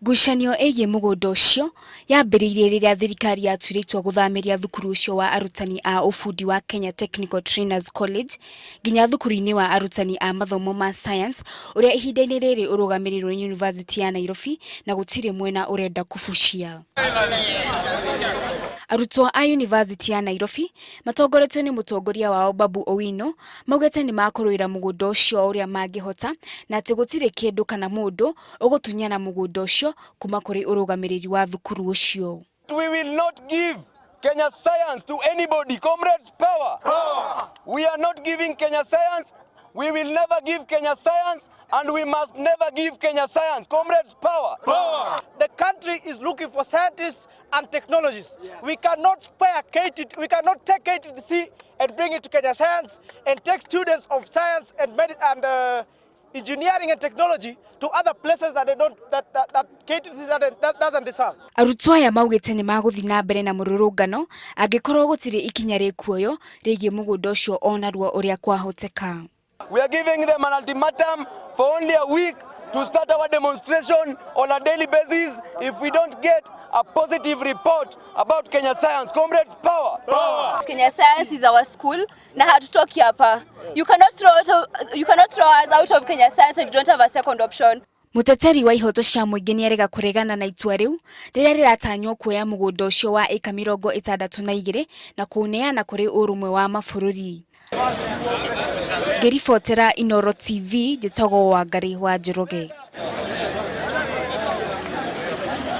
Ngucanio ĩgiĩ mũgũnda ũcio yambĩrĩirie rĩrĩa thirikari yatuire itua gũthamiria thukuru ũcio wa arutani a ufundi wa Kenya Technical Trainers College nginya thukuru-inĩ wa arutani a mathomo ma science ũrĩa ihinda-inĩ rĩrĩ ũrũgamĩrĩirwo nĩ University ya Nairobi na gũtirĩ mwena ũrenda kũbucia. Arutwo a University ya Nairobi matongoretio nĩ mũtongoria wao Babu Owino maugĩte nĩ makũrũĩra mũgũnda ũcio ũrĩa mangĩhota na atĩ gũtirĩ kĩndũ kana mũndũ ũgũtunyana mũgũnda ũcio kuma kũrĩ ũrũgamĩrĩri wa thukuru ũcio. We will not give Kenya science to anybody. Comrades, power. We are not giving Kenya science. We will never give Kenya science, and we must never give Kenya science. Comrades, power. The country is looking for scientists and technologists. Yes. We cannot spare KTT, we cannot take KTC and bring it to Kenya science and take students of science and engineering and technology to other places that they don't that KTC that doesn't deserve. Arutwo aya maugĩte nĩ magũthiĩ na mbere na mũrũrũngano angĩkorwo gũtirĩ ikinya rĩkuoyo rĩgiĩ mũgũnda ũcio onaruo ũrĩa kwahoteka. We are giving them an ultimatum for only a week to start our demonstration on a daily basis if we don't get a positive report about Kenya science. Comrades, power. Kenya science is our school na hatutoki hapa. You cannot throw us out of Kenya science and you don't have a second option. Muteteri wa ihoto cia mũingĩ nĩ arega kũregana na itua rĩu rĩrĩa rĩratanywo kuoya mũgũnda ũcio wa eka 62 na kũneana kũrĩ ũrũmwe wa mabũrũri. Ngĩribotera Inooro TV, njĩtagwo Wangari wa Njoroge.